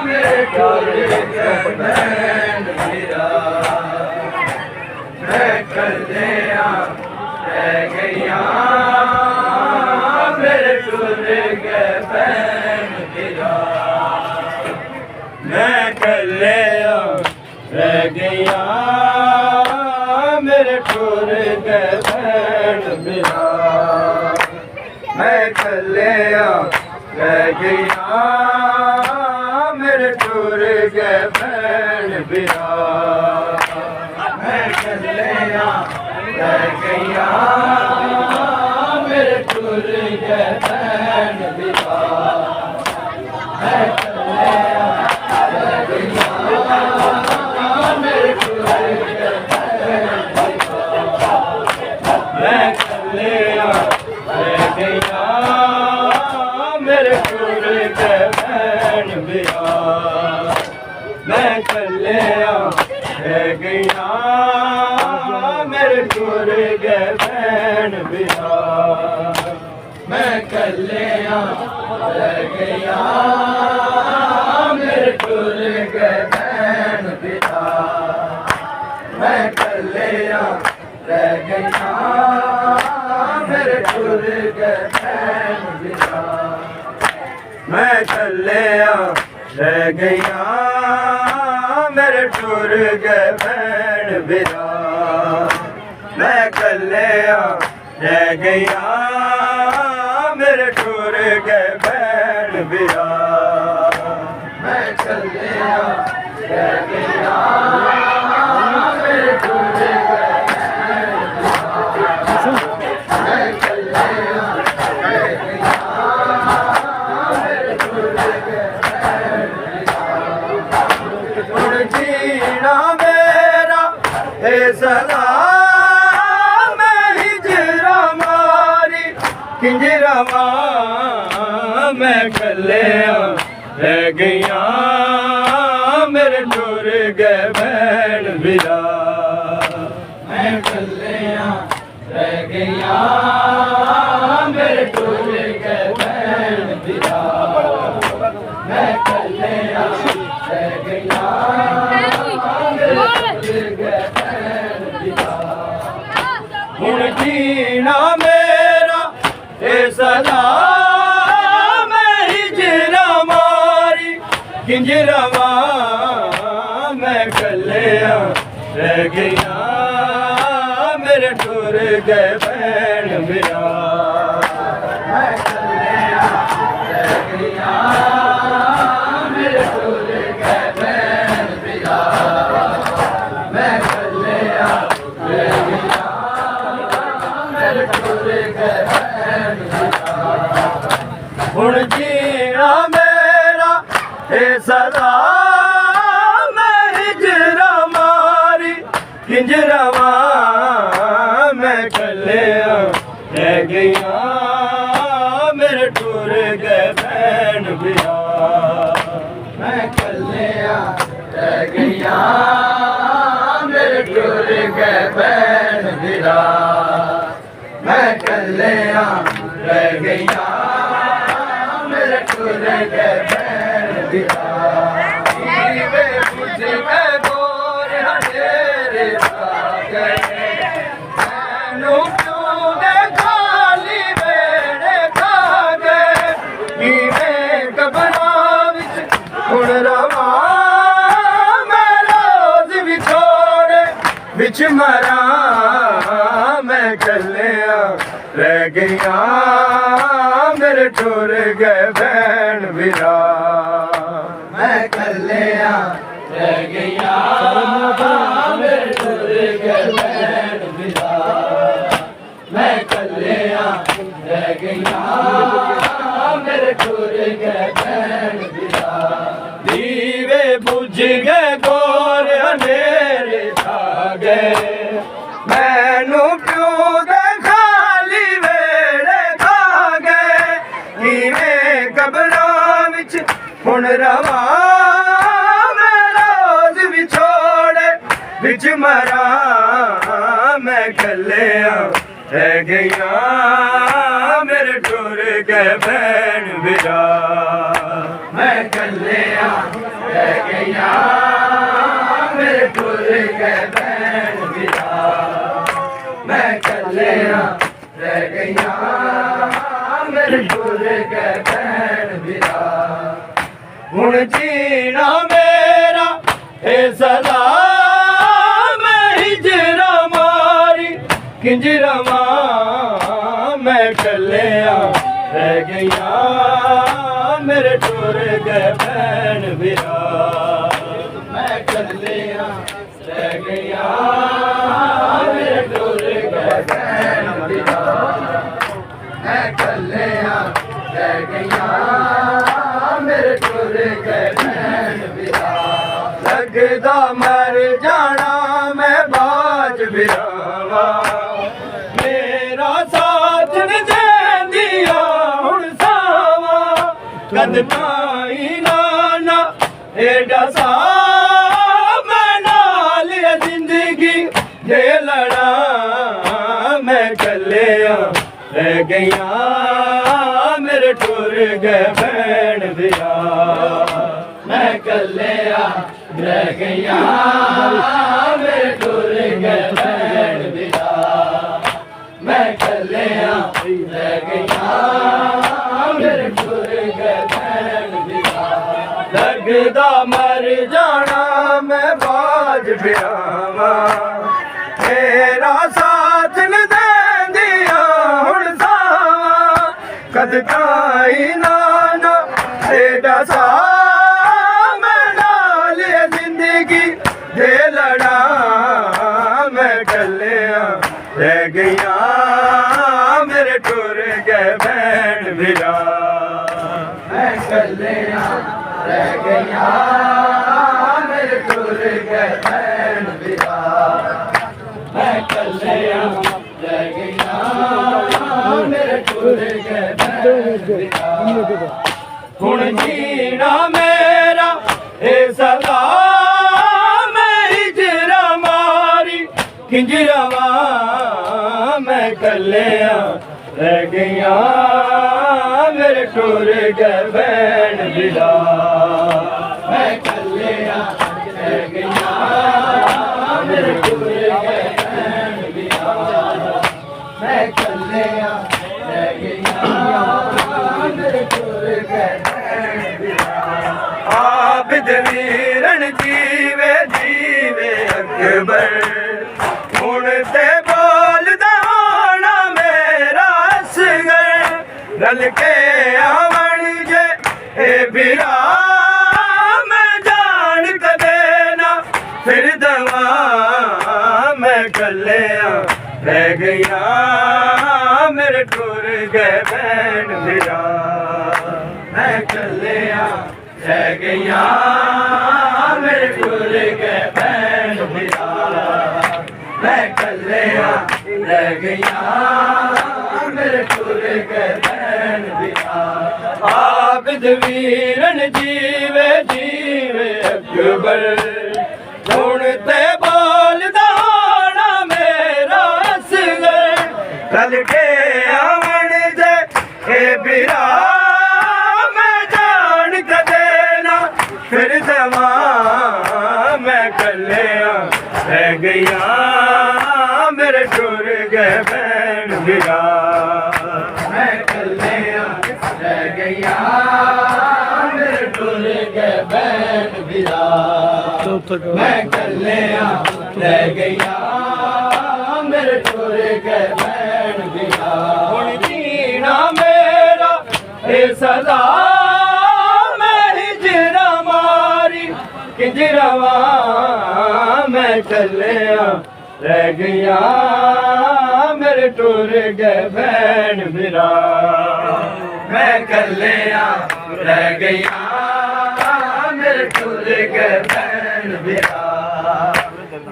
मेरे टूर गए भैन बिरा मैं कलिया रह गया मेरे टूर गए भैन बिरा मैं कलिया रह गया मेरे टूर गए भैन बिरा मैं कलिया रह गया मेरे टूर गए भैन बिरा मैं कलिया रह गया मेरे टूर गए भैन बिरा मैं कलिया रह गया मेरे टूर गए भैन बिरा मैं कलिया रह गया मेरे टूर गए भैन बिरा मैं कलिया रह गया मेरे टूर गए भैन बिरा मैं कलिया रह गया मेरे टूर गए भैन बिरा मैं कलिया रह गया मेरे टूर गए मैं कलिया रह गया जीना मेरा है सदा मैं हिजरा मारी किंजरा मैं कलिया रह गया मेरे टूर गए भैन बिरा मैं कलिया रह गया मेरे टूर गए भैन बिरा मैं कलिया रह गया हुण जीना मेरा ए सदा मैं हिजरा मारी किंजरा मैं कलिया रह गया मेरे टूर गए भैन बिरा मैं कलिया रह गया मेरे टूर गए भैन बिरा मैं कलिया रह गया मेरे टूर गए भैन बिरा हुण जीना मेरा है सदा मैं हिजरा मारी किंजरा मैं कलिया रह गया मेरे टूर गए भैन बिरा मैं कलिया रह गया मेरे टूर गए भैन बिरा मैं कलिया रह गया मेरे टूर गए भैन बिरा वे बुझ गए गोर हटेरे गए मैनू क्यों दे खाली वेड़े खा गए किवें कबरां विच हुण रवा मैं रोज विछोड़े विच मरा मैं कलिया रह गया मेरे टूर गए भैन बिरा मैं कलिया रह गया मेरे टूर गए भैन बिरा मैं कलिया रह गया मेरे टूर गए भैन बिरा दीवे बुझ गए गोर अंधेरे छा गए मैनू क्यों दे खाली वेड़े खा गए किवें कबरां विच हुण रवा मैं रोज विछोड़े विच मरा मैं कलिया रह गया मेरे टूर गए भैन बिरा रह गईया मेरे टुर गए भैन बिरा मैं कलिया रह गईया मेरे टुर गए भैन बिरा हुण जीना मेरा है सदा मैं हिजरा मारी किंजरवा मैं कलिया रह गईया मेरे टुर गए भैन बिरा मैं कलिया रह गईया मेरे टुर गए भैन बिरा मैं कलिया रह गईया मेरे टुर गए भैन बिरा लगदा मर जाना मैं बाज बिरावा मेरा साथ न देंदिया हुण सावा कद ताई नाना एडा सा मैं नाल जिंदगी जे लड़ा मैं कलिया रह गईया मेरे टुर गए भैन बिरा मैं कलिया रह गईया मेरे टुर गए भैन बिरा मैं कलिया रह गईया मेरे टुर गए भैन बिरा लगदा मर जाना मैं बाज बिरावा मेरा साथ न देंदिया हुण सावा कद ताई नाना एडा सा मैं नाल जिंदगी जे लड़ा मैं कलिया रह गईया मेरे टुर गए भैन बिरा मैं कलिया रह गईया मेरे टुर गए भैन बिरा मैं कलिया रह गईया मेरे टुर गए भैन बिरा हुण जीना मेरा ए सदा मैं हिजरा मारी किंजरवा मैं कलिया रह गईया मेरे टुर गए भैन बिरा मैं कलिया रह गईया मेरे टुर गए भैन बिरा मैं कलिया रह गईया मेरे टुर गए भैन बिरा आबिद वीरन जीवे जीवे अकबर हुण ते बोलदा होना मेरा असगर रल के आवन जे ए बिरा मैं जान कदे ना फिर दवा मैं कलिया रह गईया मेरे टुर गए भैन बिरा मैं कलिया रह गईया मेरे टुर गए भैन बिरा मैं कलिया रह गईया मेरे टुर गए भैन बिरा आबिद वीरन जीवे जीवे अकबर हुण ते बोलदा होना मेरा असगर रल के आवन जे ए बिरा मैं जान कदे ना फिर दवा मैं कलिया रह गईया मेरे टुर गए भैन बिरा मैं कलिया रह गईया मेरे टुर गए भैन बिरा मैं कलिया रह गईया मेरे टुर गए भैन बिरा हुण जीना मेरा ए सदा मैं हिजरा मारी किंजरवा मैं कलिया रह गईया मेरे टुर गए भैन बिरा मैं कलिया रह गईया मेरे टुर गए भैन बिरा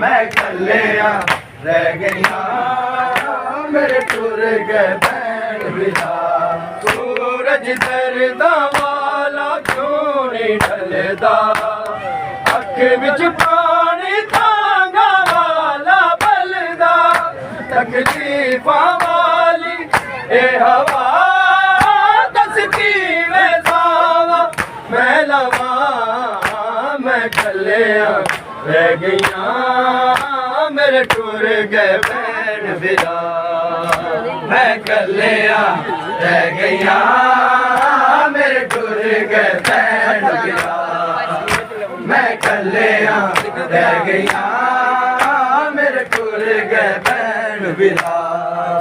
मैं कलिया रह गईया मेरे टुर गए भैन बिरा सूरज दरदा वाला क्यों नहीं ढलदा अख विच पानी तांगा वाला बलदा तकलीफां वाली ए हवा दसती वे सावा मैं लवा मैं कलिया रह गईया मेरे टुर गए भैन बिरा मैं कलिया रह गईया मेरे टुर गए भैन बिरा मैं कलिया रह गईया मेरे टुर गए भैन बिरा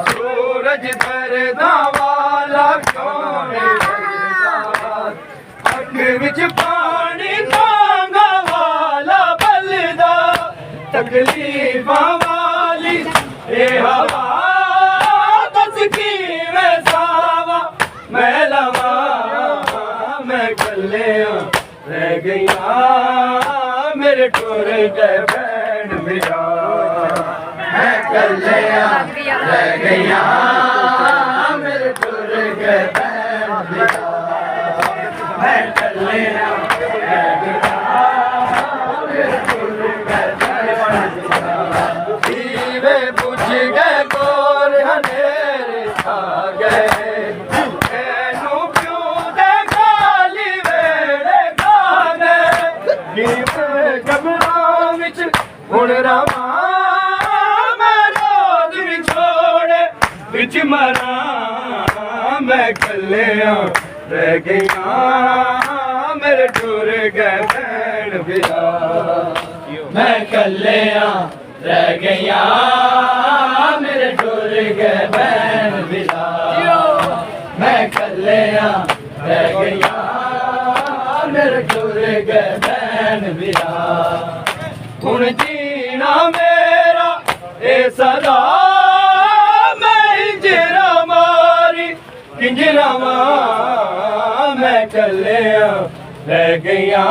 सूरज दरदा वाला कौन अख विच पानी मांगा वाला बलदा तकलीफां वाली ए हवा दस किवें सावा मैं लवा मैं कलिया रह गईया मेरे टुर गए भैन बिरा मैं कलिया रह गईया मेरे टुर गए भैन बिरा मैं कलिया रह गईया मेरे टुर गए भैन बिरा दीवे बुझ गए गोर अंधेरे छा गए मैनू क्यों दे गाली वेड़े खा गए कबरां विच हुण रवां मैं रोज विछोड़े विच मरां मैं कलिया रह गईया मेरे टुर गए भैन बिरा मैं कलिया रह गईया मेरे टुर गए भैन बिरा मैं कलिया रह गईया मेरे टुर गए भैन बिरा हुण जीना मेरा ए सदा मैं इंजरा मारी किंजरा मैं कलिया रह गईया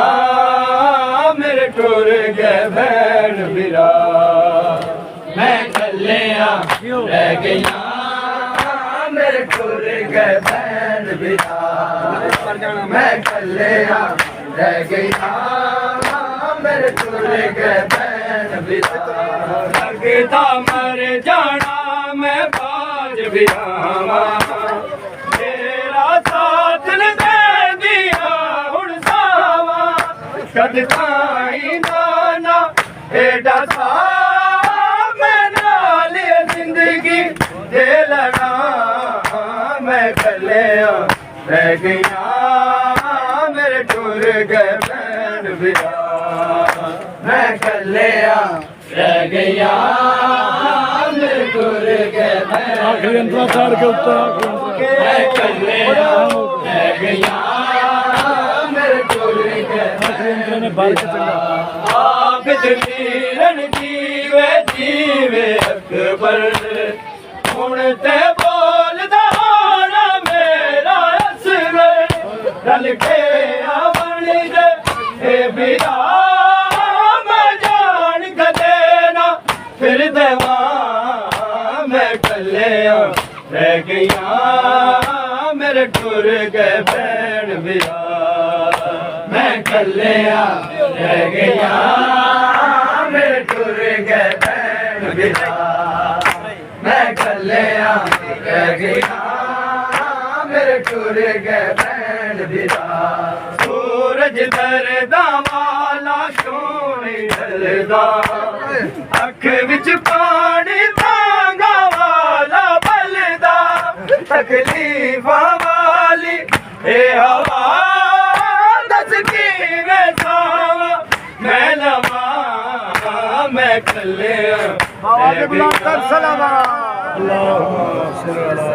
मेरे टुर गए भैन बिरा मैं कलिया रह गईया मेरे टुर गए भैन बिरा मैं कलिया रह गईया मेरे टुर गए भैन बिरा लगदा मर जाना मैं बाज भी आवा मेरा साथ न दे दिया हुण सावा कद ताई नाना एडा सा मैं नाल जिंदगी दे लड़ा मैं कलिया रह गईया मेरे टुर गए भैन बिरा मैं कलिया रह गईया मेरे टुर गए भैन मैं कलिया रह गईया मेरे टुर गए आबिद मीरन जीवे जीवे अकबर हुण ते बोलदा होना मेरा असगर रल के बन गए ए बिरा मैं जान कदे ना फिर देवा मैं कलिया रह गईया मेरे टुर गए भैन बिरा मैं कलिया रह गईया मेरे टुर गए भैन बिरा मैं कलिया रह गईया मेरे टुर गए भैन बिरा सूरज दरदा वाला क्यों नहीं ढलदा अख विच पानी मांगा वाला बलदा तकलीफां वाली ए हवा दस किवें सावा मैं लवा मैं कलिया सलाम